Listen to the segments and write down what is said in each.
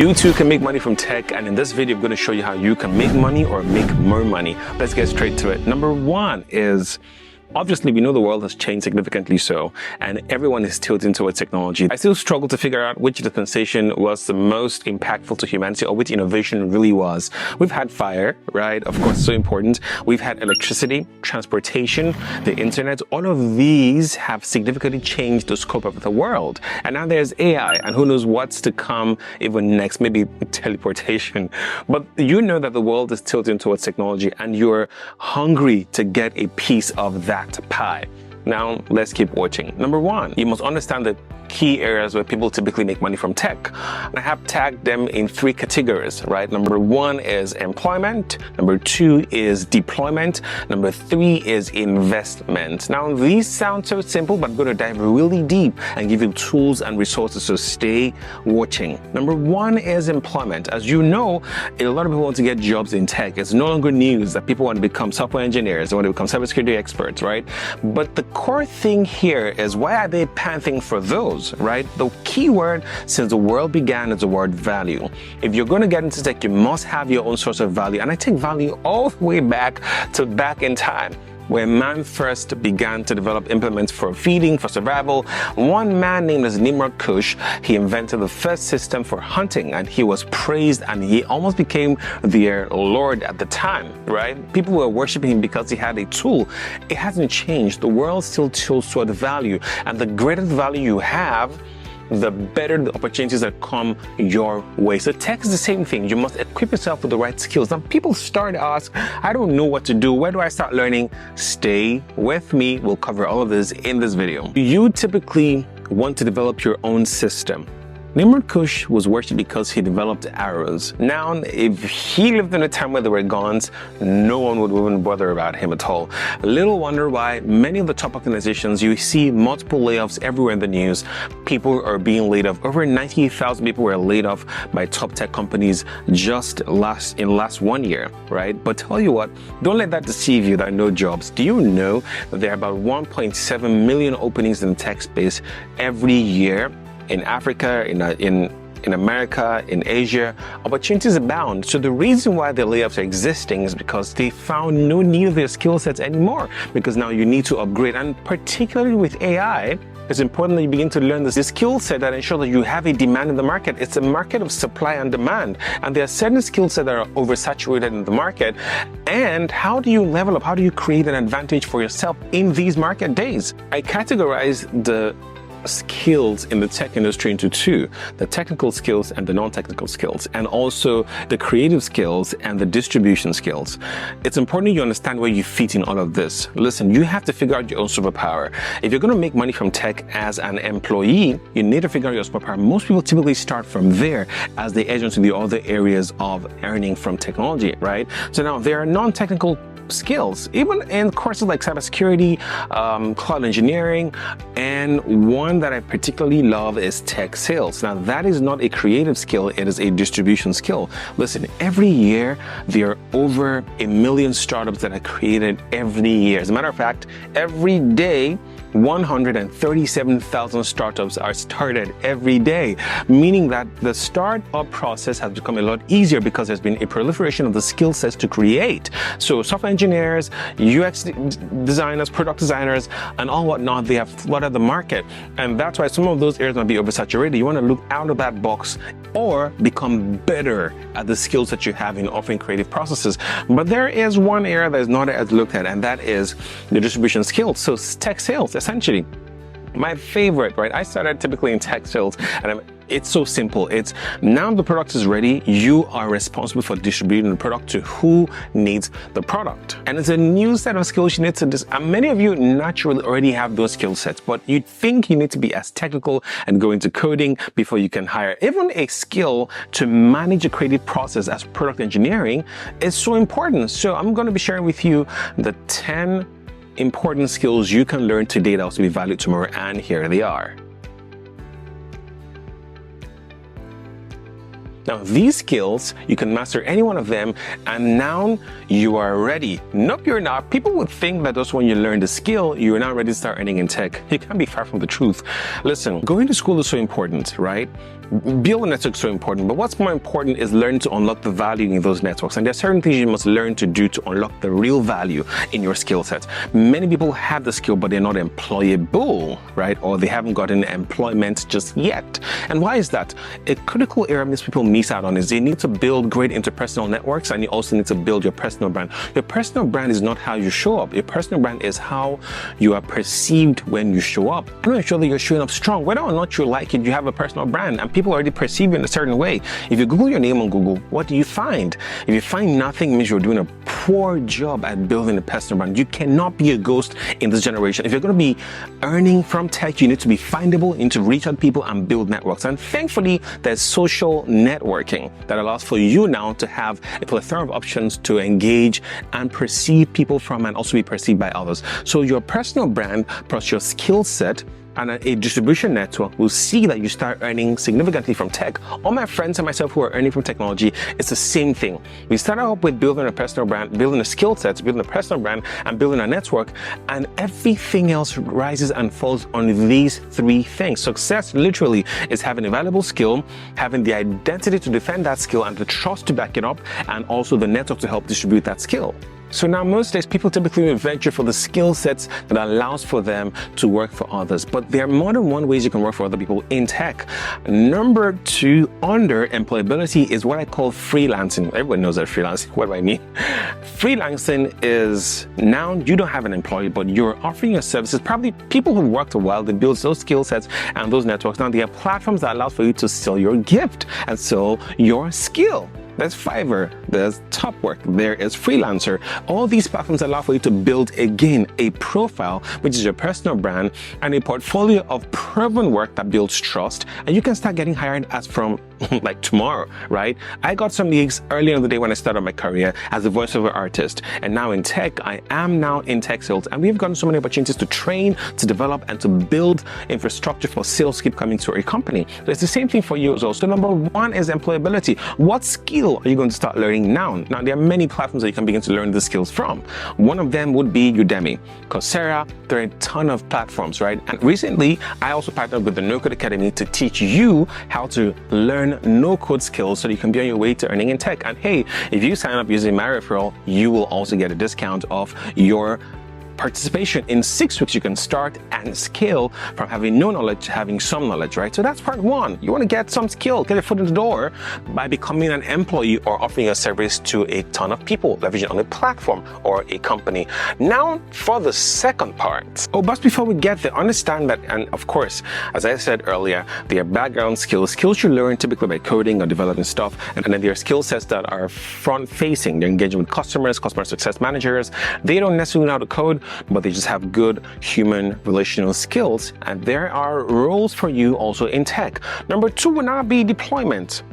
You too can make money from tech, and in this video I'm going to show you how you can make money or make more money. Let's get straight to it. Number one is, obviously, we know the world has changed significantly so, and everyone is tilting towards technology. I still struggle to figure out which dispensation was the most impactful to humanity or which innovation really was. We've had fire, right? Of course, so important. We've had electricity, transportation, the internet. All of these have significantly changed the scope of the world. And now there's AI, and who knows what's to come even next, maybe teleportation. But you know that the world is tilting towards technology, and you're hungry to get a piece of that pie. Now, let's keep watching. Number one, you must understand the key areas where people typically make money from tech. And I have tagged them in three categories, right? Number one is employment. Number two is deployment. Number three is investment. Now, these sound so simple, but I'm going to dive really deep and give you tools and resources, so stay watching. Number one is employment. As you know, a lot of people want to get jobs in tech. It's no longer news that people want to become software engineers, they want to become cybersecurity experts, right? But the core thing here is, why are they panting for those? Right? The key word since the world began is the word value. If you're going to get into tech, you must have your own source of value. And I take value all the way back in time, where man first began to develop implements for feeding, for survival. One man named as Nimrod Kush, he invented the first system for hunting, and he was praised, and he almost became their lord at the time, right? People were worshiping him because he had a tool. It hasn't changed. The world still tilts toward value, and the greater the value you have, the better the opportunities that come your way. So tech is the same thing. You must equip yourself with the right skills. Now, people start to ask, I don't know what to do. Where do I start learning? Stay with me. We'll cover all of this in this video. You typically want to develop your own system. Nimrod Kush was worshipped because he developed arrows. Now, if he lived in a time where there were guns, no one would even bother about him at all. Little wonder why many of the top organizations, you see multiple layoffs everywhere in the news. People are being laid off. Over 98,000 people were laid off by top tech companies just in last 1 year, right? But tell you what, don't let that deceive you. There are no jobs. Do you know that there are about 1.7 million openings in the tech space every year? In Africa, in America, in Asia, opportunities abound. So the reason why the layoffs are existing is because they found no need of their skill sets anymore, because now you need to upgrade. And particularly with AI, it's important that you begin to learn this skill set that ensures that you have a demand in the market. It's a market of supply and demand, and there are certain skill sets that are oversaturated in the market. And how do you level up? How do you create an advantage for yourself in these market days? I categorize the skills in the tech industry into two: the technical skills and the non-technical skills, and also the creative skills and the distribution skills. It's important you understand where you fit in all of this. Listen, you have to figure out your own superpower. If you're going to make money from tech as an employee, you need to figure out your superpower. Most people typically start from there as they edge into the other areas of earning from technology, right? So now there are non-technical skills, even in courses like cybersecurity, cloud engineering, and one that I particularly love is tech sales. Now, that is not a creative skill, it is a distribution skill. Listen, every year there are over 1 million startups that are created every year. As a matter of fact, every day 137,000 startups are started every day, meaning that the startup process has become a lot easier because there's been a proliferation of the skill sets to create. So software engineers, UX designers, product designers, and all whatnot, they have flooded the market. And that's why some of those areas might be oversaturated. You want to look out of that box or become better at the skills that you have in offering creative processes. But there is one area that is not as looked at, and that is the distribution skills. So tech sales, essentially. My favorite, right? I started typically in tech sales, and it's so simple. It's now the product is ready, you are responsible for distributing the product to who needs the product. And it's a new set of skills you need to and many of you naturally already have those skill sets, but you think you need to be as technical and go into coding before you can hire. Even a skill to manage a creative process as product engineering is so important. So I'm going to be sharing with you the 10 important skills you can learn today that will be valued tomorrow, and here they are. Now, these skills, you can master any one of them, and now you are ready. Nope, you're not. People would think that just when you learn the skill, you're not ready to start earning in tech. You can't be far from the truth. Listen, going to school is so important, right? Building networks is so important, but what's more important is learning to unlock the value in those networks. And there are certain things you must learn to do to unlock the real value in your skill set. Many people have the skill, but they're not employable, right? Or they haven't gotten employment just yet. And why is that? A critical area most people miss out on is they need to build great interpersonal networks, and you also need to build your personal brand. Your personal brand is not how you show up. Your personal brand is how you are perceived when you show up. I'm not sure that you're showing up strong. Whether or not you like it, you have a personal brand, and people already perceive you in a certain way. If you Google your name on Google, what do you find? If you find nothing, it means you're doing a poor job at building a personal brand. You cannot be a ghost in this generation. If you're going to be earning from tech, you need to be findable, you need to reach out to people and build networks. And thankfully, there's social networking that allows for you now to have a plethora of options to engage and perceive people from, and also be perceived by others. So your personal brand plus your skill set and a distribution network will see that you start earning significantly from tech. All my friends and myself who are earning from technology, it's the same thing. We started out with building a personal brand, building a skill set, building a personal brand, and building a network, and everything else rises and falls on these three things. Success literally is having a valuable skill, having the identity to defend that skill and the trust to back it up, and also the network to help distribute that skill. So now most days people typically venture for the skill sets that allows for them to work for others. But there are more than one ways you can work for other people in tech. Number two, under employability, is what I call freelancing. Everyone knows that freelancing. What do I mean? Freelancing is now you don't have an employee, but you're offering your services. Probably people who worked a while, they build those skill sets and those networks. Now there are platforms that allow for you to sell your gift and sell your skill. There's Fiverr, there's Topwork, there is Freelancer. All these platforms allow for you to build, again, a profile, which is your personal brand, and a portfolio of proven work that builds trust. And you can start getting hired as from like tomorrow, right? I got some gigs earlier in the day when I started my career as a voiceover artist. And now in tech, I am now in tech sales. And we've gotten so many opportunities to train, to develop, and to build infrastructure for sales keep coming to a company. So it's the same thing for you as well. So number one is employability. What skill are you going to start learning now? Now, there are many platforms that you can begin to learn the skills from. One of them would be Udemy, Coursera. There are a ton of platforms, right? And recently, I also partnered with the No Code Academy to teach you how to learn no-code skills so that you can be on your way to earning in tech. And hey, if you sign up using my referral, you will also get a discount off your participation. In 6 weeks, you can start and scale from having no knowledge to having some knowledge, right? So that's part one. You want to get some skill, get your foot in the door by becoming an employee or offering a service to a ton of people, leveraging on a platform or a company. Now for the second part. Oh, but before we get there, understand that, and of course, as I said earlier, there are background skills you learn typically by coding or developing stuff, and then there are skill sets that are front-facing. They're engaging with customers, customer success managers. They don't necessarily know how to code, but they just have good human relational skills. And there are roles for you also in tech. Number two would not be deployment.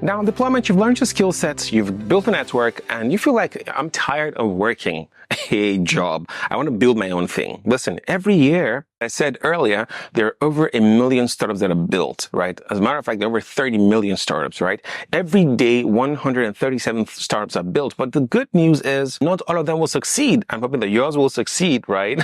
Now, deployment, you've learned your skill sets, you've built a network, and you feel like, I'm tired of working a job. I want to build my own thing. Listen, every year, I said earlier, there are over 1 million startups that are built, right? As a matter of fact, there are over 30 million startups, right? Every day, 137 startups are built. But the good news is not all of them will succeed. I'm hoping that yours will succeed, right?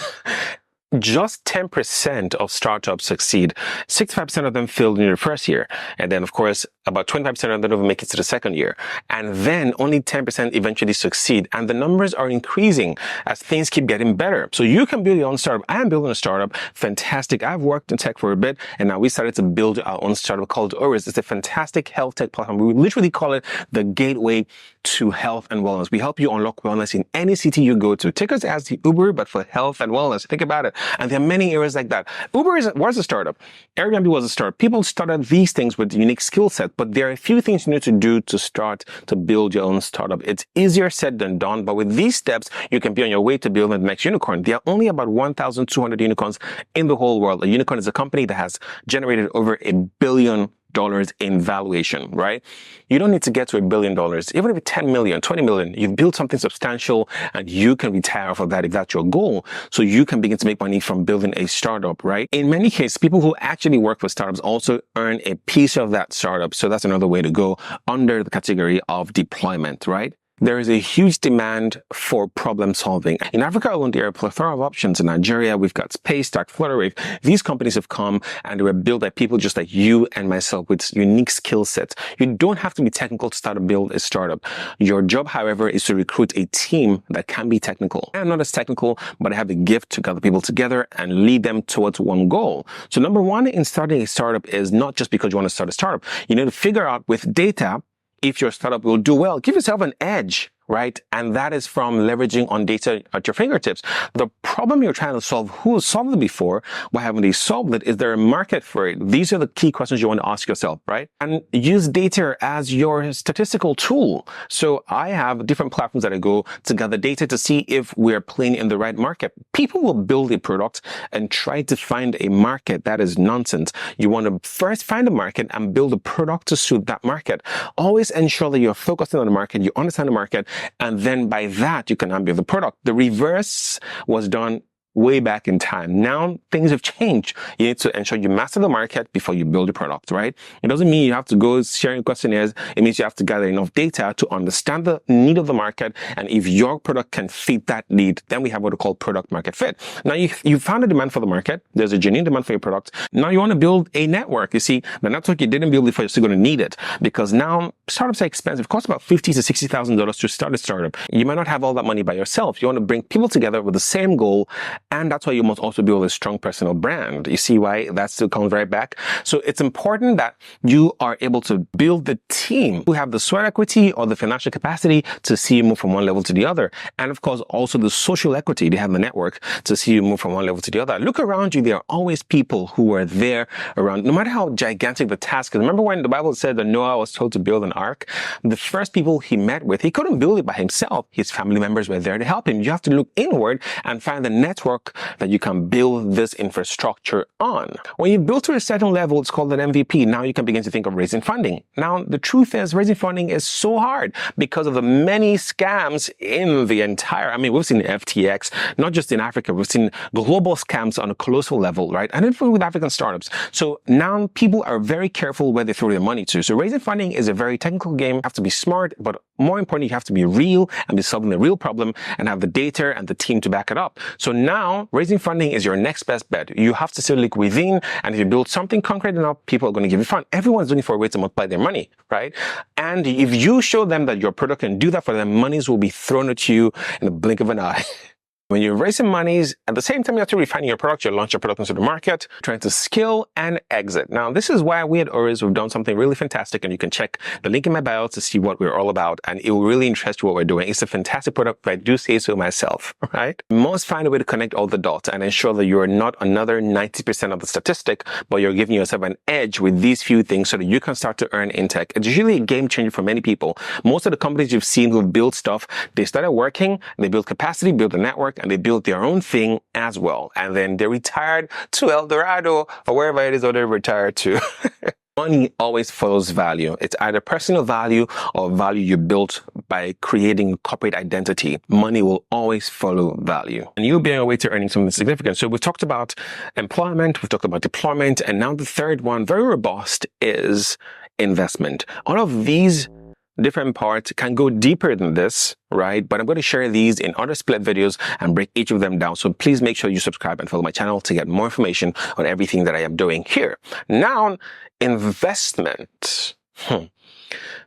Just 10% of startups succeed. 65% of them failed in their first year. And then, of course, about 25% of them don't make it to the second year. And then only 10% eventually succeed. And the numbers are increasing as things keep getting better. So you can build your own startup. I am building a startup. Fantastic. I've worked in tech for a bit, and now we started to build our own startup called Oris. It's a fantastic health tech platform. We literally call it the gateway to health and wellness. We help you unlock wellness in any city you go to. Take us as the Uber, but for health and wellness. Think about it. And there are many areas like that. Uber was a startup. Airbnb was a startup. People started these things with unique skill set, but there are a few things you need to do to start to build your own startup. It's easier said than done, but with these steps, you can be on your way to building the next unicorn. There are only about 1,200 unicorns in the whole world. A unicorn is a company that has generated over $1 billion in valuation, right? You don't need to get to $1 billion. Even if it's 10 million, 20 million, you've built something substantial and you can retire off of that if that's your goal. So you can begin to make money from building a startup, right? In many cases, people who actually work for startups also earn a piece of that startup. So that's another way to go under the category of deployment, right? There is a huge demand for problem solving. In Africa alone, there are a plethora of options. In Nigeria, we've got Spacestack, Flutterwave. These companies have come and they were built by people just like you and myself with unique skill sets. You don't have to be technical to start to build a startup. Your job, however, is to recruit a team that can be technical. I'm not as technical, but I have the gift to gather people together and lead them towards one goal. So number one in starting a startup is not just because you want to start a startup. You need to figure out with data if your startup will do well. Give yourself an edge, right? And that is from leveraging on data at your fingertips. The problem you're trying to solve, who has solved it before? Why haven't they solved it? Is there a market for it? These are the key questions you want to ask yourself, right? And use data as your statistical tool. So I have different platforms that I go to gather data to see if we're playing in the right market. People will build a product and try to find a market. That is nonsense. You want to first find a market and build a product to suit that market. Always ensure that you're focusing on the market, you understand the market, and then by that, you can build the product. The reverse was done way back in time. Now things have changed. You need to ensure you master the market before you build a product, right? It doesn't mean you have to go sharing questionnaires. It means you have to gather enough data to understand the need of the market. And if your product can fit that need, then we have what we call product market fit. Now you found a demand for the market. There's a genuine demand for your product. Now you want to build a network. You see, the network you didn't build before, you're still going to need it because now startups are expensive. It costs about $50,000 to $60,000 to start a startup. You might not have all that money by yourself. You want to bring people together with the same goal. And that's why you must also build a strong personal brand. You see why that still comes right back? So it's important that you are able to build the team who have the sweat equity or the financial capacity to see you move from one level to the other. And of course, also the social equity. They have the network to see you move from one level to the other. Look around you. There are always people who are there around, no matter how gigantic the task is. Remember when the Bible said that Noah was told to build an ark? The first people he met with, he couldn't build it by himself. His family members were there to help him. You have to look inward and find the network that you can build this infrastructure on. When you build to a certain level, it's called an MVP. Now you can begin to think of raising funding. Now, the truth is raising funding is so hard because of the many scams in the entire, we've seen FTX, not just in Africa, we've seen global scams on a colossal level, right? And even with African startups. So now people are very careful where they throw their money to. So raising funding is a very technical game. You have to be smart, but more importantly, you have to be real and be solving the real problem and have the data and the team to back it up. So now raising funding is your next best bet. You have to still look within, and if you build something concrete enough, people are going to give you fund. Everyone's looking for a way to multiply their money, right? And if you show them that your product can do that for them, monies will be thrown at you in the blink of an eye. When you're raising monies, at the same time, you have to refine your product. You launch your product into the market, trying to scale and exit. Now, this is why we at Oriz, we've done something really fantastic, and you can check the link in my bio to see what we're all about, and it will really interest you what we're doing. It's a fantastic product, but I do say so myself, right? You must find a way to connect all the dots and ensure that you're not another 90% of the statistic, but you're giving yourself an edge with these few things so that you can start to earn in tech. It's usually a game changer for many people. Most of the companies you've seen who've built stuff, they started working, they built capacity, built a network, and they built their own thing as well. And then they retired to El Dorado or wherever it is or they retired to. Money always follows value. It's either personal value or value you built by creating corporate identity. Money will always follow value. And you'll be on your way to earning something significant. So we've talked about employment, we've talked about deployment, and now the third one, very robust, is investment. All of these different parts can go deeper than this, right? But I'm going to share these in other split videos and break each of them down. So please make sure you subscribe and follow my channel to get more information on everything that I am doing here. Now, investment.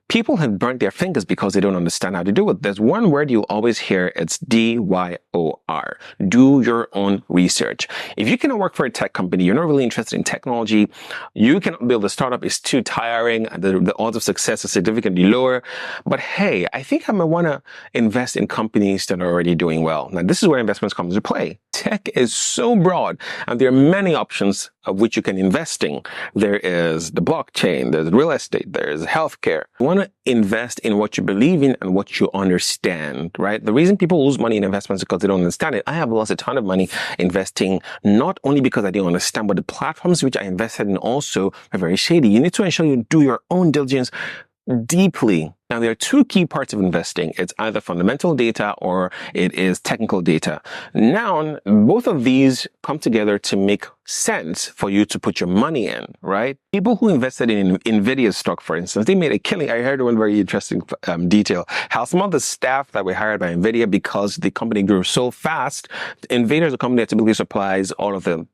People have burnt their fingers because they don't understand how to do it. There's one word you always hear. It's DYOR. Do your own research. If you cannot work for a tech company, you're not really interested in technology, you cannot build a startup, it's too tiring, the odds of success are significantly lower. But hey, I think I might want to invest in companies that are already doing well. Now, this is where investments come into play. tech is so broad, and there are many options of which you can invest in. There is the blockchain, there's real estate, there's healthcare. You want to invest in what you believe in and what you understand, right? The reason people lose money in investments is because they don't understand it. I have lost a ton of money investing, not only because I didn't understand, but the platforms which I invested in also are very shady. You need to ensure you do your own diligence deeply. Now, there are two key parts of investing. It's either fundamental data or it is technical data. Now, both of these come together to make sense for you to put your money in, right? People who invested in NVIDIA stock, for instance, they made a killing. I heard one very interesting detail, how some of the staff that were hired by NVIDIA, because the company grew so fast, NVIDIA is a company that typically supplies all of the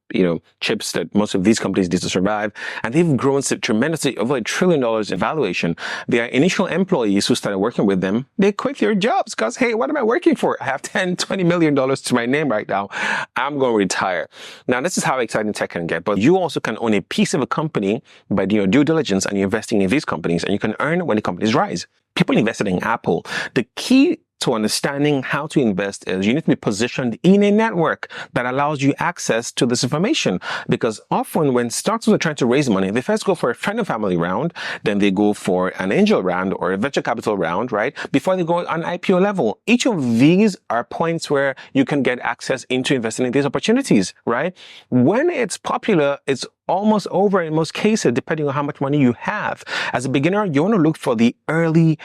chips that most of these companies need to survive, and they've grown tremendously, over $1 trillion in valuation. Their initial employees who started working with them, they quit their jobs because, hey, what am I working for? I have $10-20 million to my name right now. I'm going to retire. Now, this is how exciting tech can get, but you also can own a piece of a company by doing your due diligence and you're investing in these companies, and you can earn when the companies rise. People invested in Apple. The key to understanding how to invest is you need to be positioned in a network that allows you access to this information. Because often when stocks are trying to raise money, they first go for a friend and family round, then they go for an angel round or a venture capital round, right? Before they go on IPO level. Each of these are points where you can get access into investing in these opportunities, right? When it's popular, it's almost over in most cases, depending on how much money you have. As a beginner, you want to look for the early,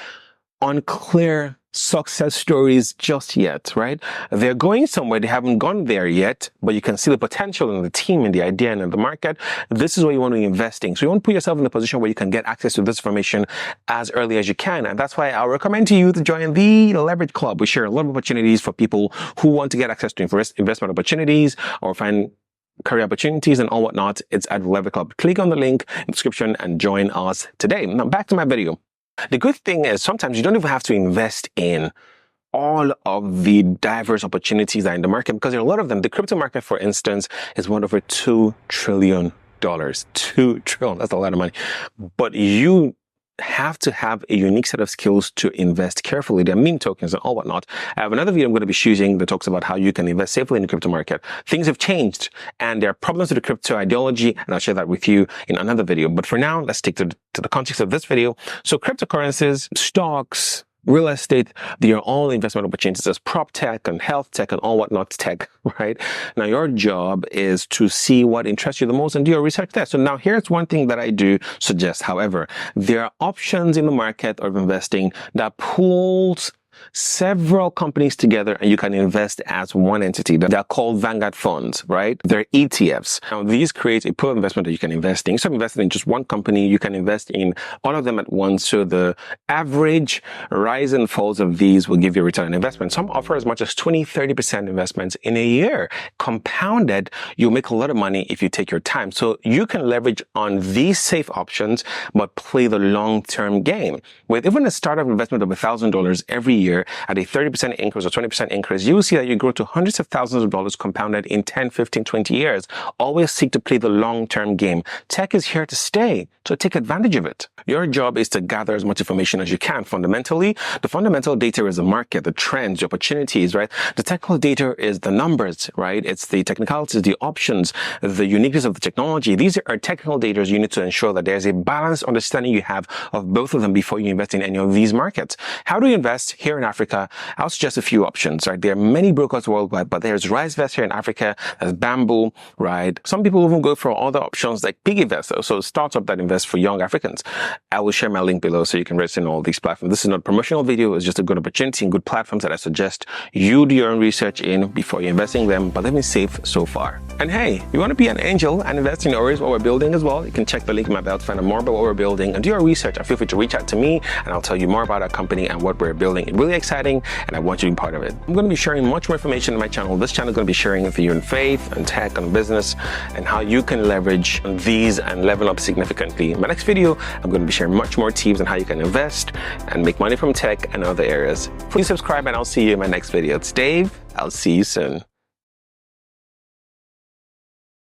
unclear success stories just yet, right? They're going somewhere, they haven't gone there yet, but you can see the potential in the team and the idea and in the market. This is what you want to invest in. So you want to put yourself in a position where you can get access to this information as early as you can. And that's why I'll recommend to you to join the Leverage Club. We share a lot of opportunities for people who want to get access to investment opportunities or find career opportunities and all whatnot. It's at the Leverage Club. Click on the link in the description and join us today. Now back to my video. The good thing is sometimes you don't even have to invest in all of the diverse opportunities that are in the market, because there are a lot of them. The crypto market, for instance, is worth over $2 trillion. $2 trillion, that's a lot of money. But you have to have a unique set of skills to invest carefully. There are meme tokens and all whatnot. I have another video I'm going to be shooting that talks about how you can invest safely in the crypto market. Things have changed and there are problems with the crypto ideology, and I'll share that with you in another video. But for now, let's stick to the context of this video. So cryptocurrencies, stocks, real estate, they are all investment opportunities. There's prop tech and health tech and all whatnot tech, right? Now, your job is to see what interests you the most and do your research there. So now here's one thing that I do suggest. However, there are options in the market of investing that pools several companies together and you can invest as one entity. They're called Vanguard funds, right? They're ETFs. Now, these create a pool of investment that you can invest in. Instead of investing in just one company, you can invest in all of them at once. So the average rise and falls of these will give you a return on investment. Some offer as much as 20-30% investments in a year. Compounded, you'll make a lot of money if you take your time. So you can leverage on these safe options, but play the long-term game. With even a startup investment of $1,000 every year, at a 30% increase or 20% increase, you will see that you grow to hundreds of thousands of dollars compounded in 10, 15, 20 years. Always seek to play the long-term game. Tech is here to stay, so take advantage of it. Your job is to gather as much information as you can. Fundamentally, the fundamental data is the market, the trends, the opportunities, right? The technical data is the numbers, right? It's the technicalities, the options, the uniqueness of the technology. These are technical data. You need to ensure that there's a balanced understanding you have of both of them before you invest in any of these markets. How do you invest here in Africa? I'll suggest a few options, right? There are many brokers worldwide, but there's RiseVest here in Africa, there's Bamboo, right? Some people even go for other options like PiggyVest, so a startup that invests for young Africans. I will share my link below so you can register in all these platforms. This is not a promotional video. It's just a good opportunity and good platforms that I suggest you do your own research in before you invest in them, but they've been safe so far. And hey, you want to be an angel and invest in areas what we're building as well? You can check the link in my bio to find out more about what we're building and do your research, and feel free to reach out to me and I'll tell you more about our company and what we're building. It's really exciting and I want you to be part of it. I'm going to be sharing much more information on my channel. This channel is going to be sharing with you in faith and tech and business and how you can leverage these and level up significantly. In my next video, I'm going to be sharing much more tips on how you can invest and make money from tech and other areas. Please subscribe and I'll see you in my next video. It's Dave. I'll see you soon.